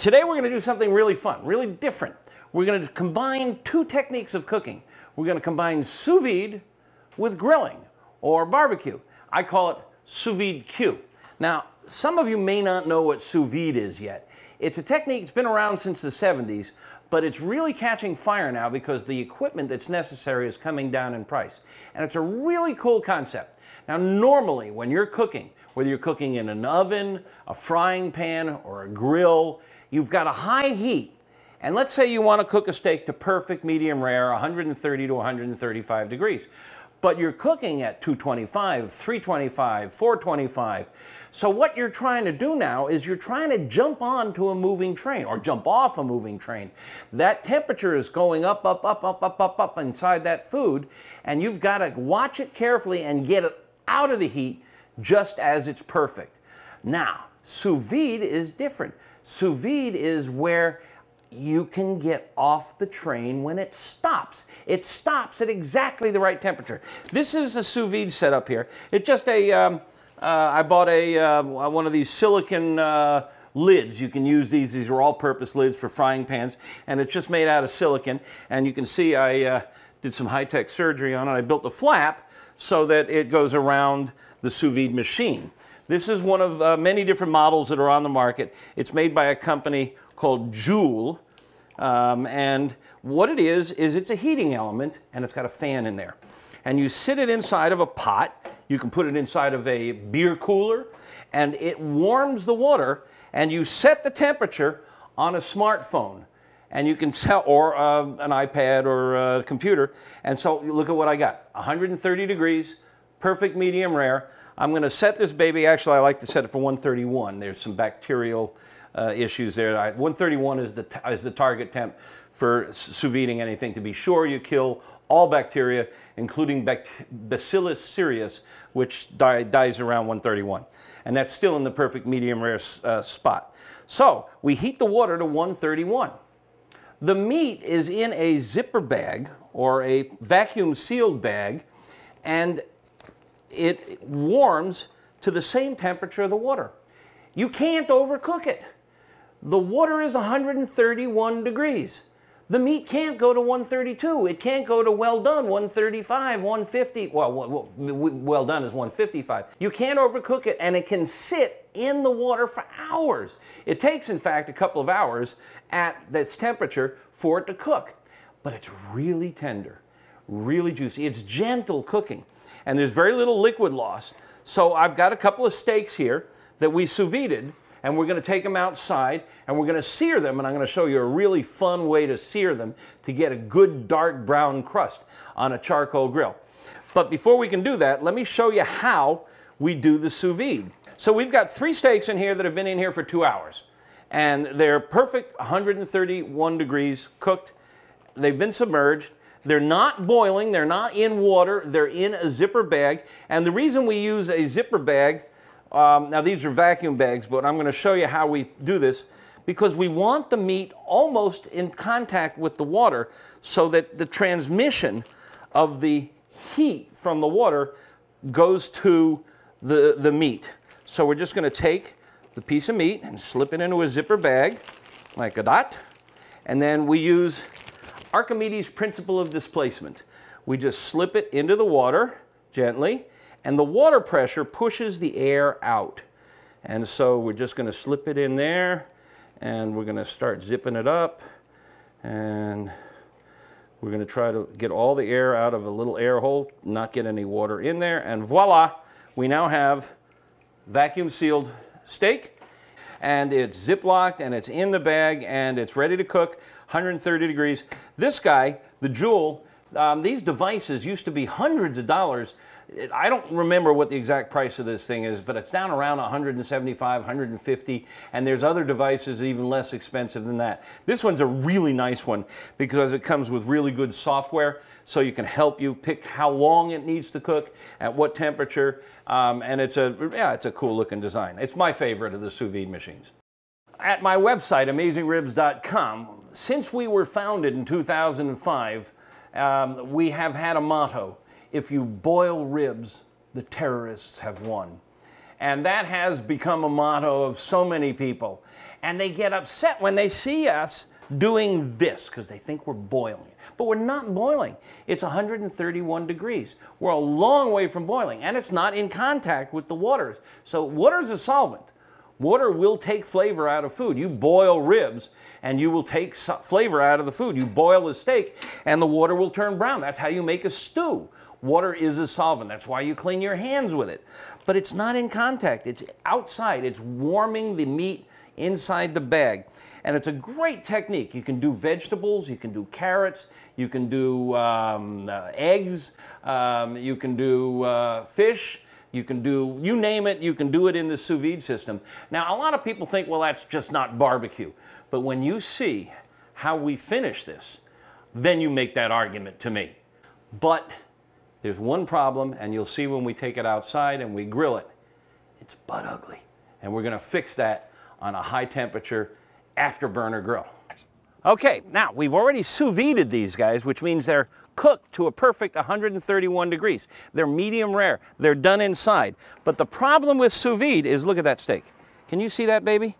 Today we're going to do something really fun, really different. We're going to combine two techniques of cooking. We're going to combine sous vide with grilling or barbecue. I call it sous vide Q. Now, some of you may not know what sous vide is yet. It's a technique that's been around since the 70s, but it's really catching fire now because the equipment that's necessary is coming down in price. And it's a really cool concept. Now, normally when you're cooking, whether you're cooking in an oven, a frying pan, or a grill, you've got a high heat. And let's say you want to cook a steak to perfect medium rare, 130 to 135 degrees. But you're cooking at 225, 325, 425. So what you're trying to do now is you're trying to jump onto a moving train or jump off a moving train. That temperature is going up, up, up, up, up, up, up inside that food, and you've got to watch it carefully and get it out of the heat just as it's perfect. Now, sous vide is different. Sous vide is where you can get off the train when it stops. It stops at exactly the right temperature. This is a sous vide setup here. It's just a, I bought one of these silicon lids. You can use these. These are all-purpose lids for frying pans, and it's just made out of silicon. And you can see I did some high-tech surgery on it. I built a flap so that it goes around the sous vide machine. This is one of many different models that are on the market. It's made by a company called Joule, and what it is it's a heating element, and it's got a fan in there. And you sit it inside of a pot. You can put it inside of a beer cooler, and it warms the water, and you set the temperature on a smartphone. And you can tell, or an iPad or a computer. And so look at what I got, 130 degrees, perfect medium rare. I'm going to set this baby, actually I like to set it for 131. There's some bacterial issues there. 131 is the target temp for sous videing anything, to be sure you kill all bacteria, including Bacillus cereus, which dies around 131. And that's still in the perfect medium rare spot. So we heat the water to 131. The meat is in a zipper bag or a vacuum sealed bag, and it warms to the same temperature of the water. You can't overcook it. The water is 131 degrees. The meat can't go to 132. It can't go to well done, 135, 150. Well done is 155. You can't overcook it, and it can sit in the water for hours. It takes, in fact, a couple of hours at this temperature for it to cook. But it's really tender, really juicy. It's gentle cooking, and there's very little liquid loss. So I've got a couple of steaks here that we sous vided, and we're going to take them outside and we're going to sear them, and I'm going to show you a really fun way to sear them to get a good dark brown crust on a charcoal grill. But before we can do that, let me show you how we do the sous vide. So we've got 3 steaks in here that have been in here for 2 hours, and they're perfect 131 degrees cooked. They've been submerged. They're not boiling, they're not in water, they're in a zipper bag. And the reason we use a zipper bag, now these are vacuum bags, but I'm going to show you how we do this, because we want the meat almost in contact with the water so that the transmission of the heat from the water goes to the meat. So we're just going to take the piece of meat and slip it into a zipper bag like a dot, and then we use Archimedes' principle of displacement. We just slip it into the water gently, and the water pressure pushes the air out. And so we're just going to slip it in there, and we're going to start zipping it up, and we're going to try to get all the air out of a little air hole, not get any water in there, and voila, we now have vacuum sealed steak, and it's ziplocked, and it's in the bag, and it's ready to cook, 130 degrees. This guy, the Joule, these devices used to be hundreds of dollars. I don't remember what the exact price of this thing is, but it's down around 175, 150, and there's other devices even less expensive than that. This one's a really nice one because it comes with really good software, so you can help you pick how long it needs to cook, at what temperature, and it's a cool looking design. It's my favorite of the sous vide machines. At my website, AmazingRibs.com, since we were founded in 2005, we have had a motto: if you boil ribs, the terrorists have won. And that has become a motto of so many people. And they get upset when they see us doing this because they think we're boiling. But we're not boiling. It's 131 degrees. We're a long way from boiling, and it's not in contact with the water. So water is a solvent. Water will take flavor out of food. You boil ribs, and you will take flavor out of the food. You boil a steak, and the water will turn brown. That's how you make a stew. Water is a solvent. That's why you clean your hands with it. But it's not in contact. It's outside. It's warming the meat inside the bag. And it's a great technique. You can do vegetables, you can do carrots, you can do eggs, you can do fish, you can do, you name it, you can do it in the sous vide system. Now, a lot of people think, well, that's just not barbecue. But when you see how we finish this, then you make that argument to me. But there's one problem, and you'll see when we take it outside and we grill it, it's butt ugly. And we're gonna fix that on a high temperature Afterburner grill. Okay, now we've already sous vided these guys, which means they're cooked to a perfect 131 degrees. They're medium rare. They're done inside. But the problem with sous vide is, look at that steak. Can you see that, baby?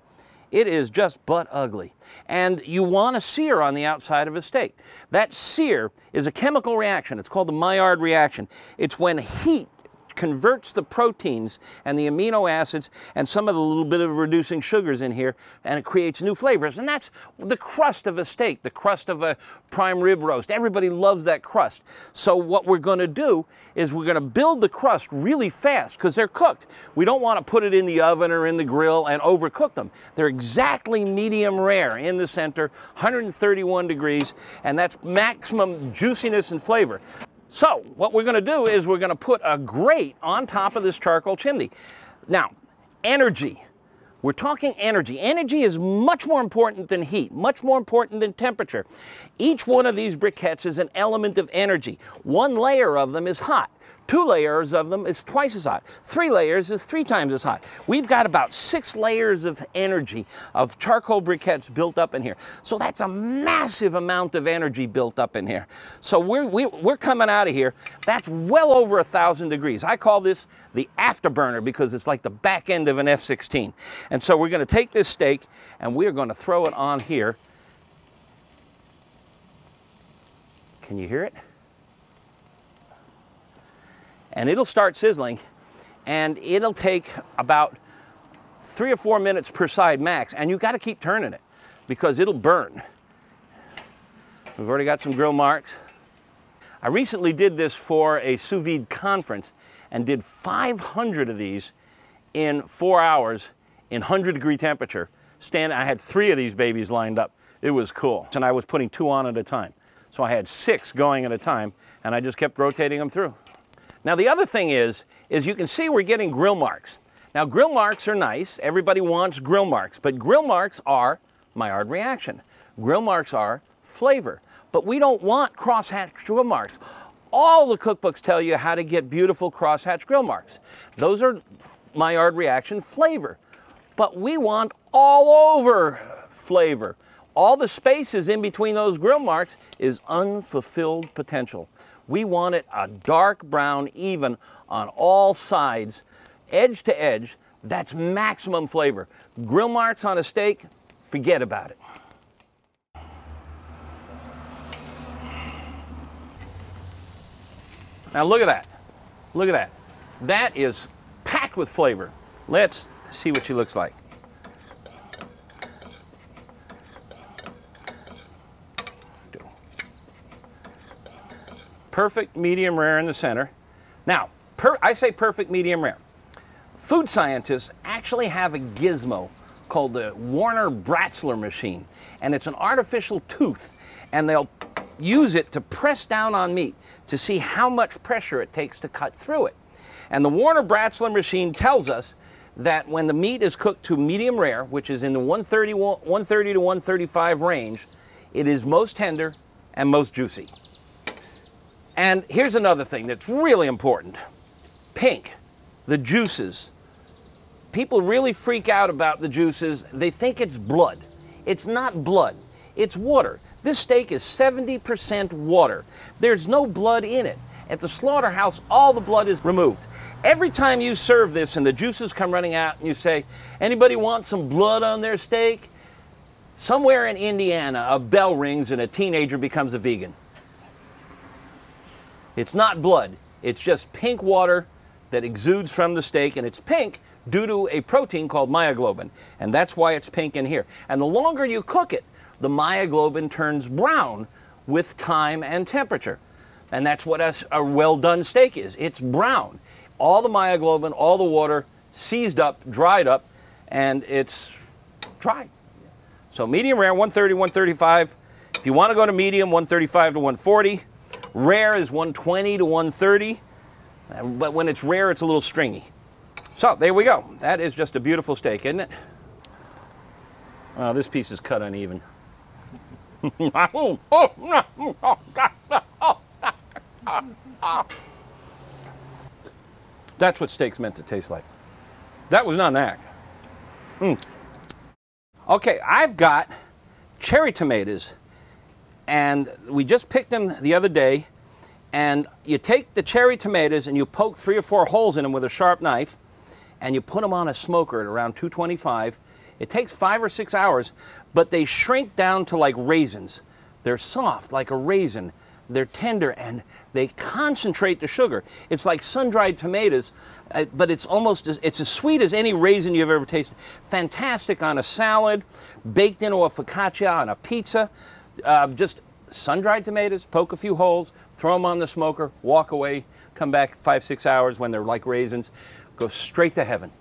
It is just butt ugly. And you want a sear on the outside of a steak. That sear is a chemical reaction. It's called the Maillard reaction. It's when heat converts the proteins and the amino acids and some of the little bit of reducing sugars in here, and it creates new flavors. And that's the crust of a steak, the crust of a prime rib roast. Everybody loves that crust. So what we're going to do is we're going to build the crust really fast because they're cooked. We don't want to put it in the oven or in the grill and overcook them. They're exactly medium rare in the center, 131 degrees, and that's maximum juiciness and flavor. So what we're going to do is we're going to put a grate on top of this charcoal chimney. Now, energy. We're talking energy. Energy is much more important than heat, much more important than temperature. Each one of these briquettes is an element of energy. One layer of them is hot. 2 layers of them is twice as hot. 3 layers is 3 times as hot. We've got about 6 layers of energy of charcoal briquettes built up in here. So that's a massive amount of energy built up in here. So we're coming out of here. That's well over 1,000 degrees. I call this the Afterburner because it's like the back end of an F-16. And so we're going to take this steak and we're going to throw it on here. Can you hear it? And it'll start sizzling, and it'll take about 3 or 4 minutes per side max, and you've got to keep turning it because it'll burn. We've already got some grill marks. I recently did this for a sous vide conference and did 500 of these in 4 hours in 100-degree temperature. I had 3 of these babies lined up. It was cool. And I was putting 2 on at a time. So I had 6 going at a time, and I just kept rotating them through. Now the other thing is you can see we're getting grill marks. Now grill marks are nice, everybody wants grill marks, but grill marks are Maillard reaction. Grill marks are flavor, but we don't want crosshatch grill marks. All the cookbooks tell you how to get beautiful crosshatch grill marks. Those are Maillard reaction flavor, but we want all over flavor. All the spaces in between those grill marks is unfulfilled potential. We want it a dark brown, even on all sides, edge to edge. That's maximum flavor. Grill marks on a steak, forget about it. Now look at that. Look at that. That is packed with flavor. Let's see what she looks like. Perfect medium rare in the center. Now, I say perfect medium rare. Food scientists actually have a gizmo called the Warner-Bratzler machine, and it's an artificial tooth, and they'll use it to press down on meat to see how much pressure it takes to cut through it. And the Warner-Bratzler machine tells us that when the meat is cooked to medium rare, which is in the 130 to 135 range, it is most tender and most juicy. And here's another thing that's really important. Pink, the juices. People really freak out about the juices. They think it's blood. It's not blood, it's water. This steak is 70% water. There's no blood in it. At the slaughterhouse, all the blood is removed. Every time you serve this and the juices come running out and you say, anybody want some blood on their steak? Somewhere in Indiana, a bell rings and a teenager becomes a vegan. It's not blood. It's just pink water that exudes from the steak, and it's pink due to a protein called myoglobin, and that's why it's pink in here. And the longer you cook it, the myoglobin turns brown with time and temperature. And that's what a well-done steak is. It's brown. All the myoglobin, all the water, seized up, dried up, and it's dry. So medium rare, 130, 135. If you want to go to medium, 135 to 140. Rare is 120 to 130. But when it's rare, it's a little stringy. So there we go. That is just a beautiful steak, isn't it? Oh, this piece is cut uneven. That's what steak's meant to taste like. That was not an act. Okay, I've got cherry tomatoes, and we just picked them the other day. And you take the cherry tomatoes and you poke 3 or 4 holes in them with a sharp knife, and you put them on a smoker at around 225. It takes 5 or 6 hours, but they shrink down to like raisins. They're soft like a raisin. They're tender, and they concentrate the sugar. It's like sun-dried tomatoes, but it's it's as sweet as any raisin you've ever tasted. Fantastic on a salad, baked into a focaccia on a pizza. Just sun-dried tomatoes, poke a few holes, throw them on the smoker, walk away, come back 5, 6 hours when they're like raisins, go straight to heaven.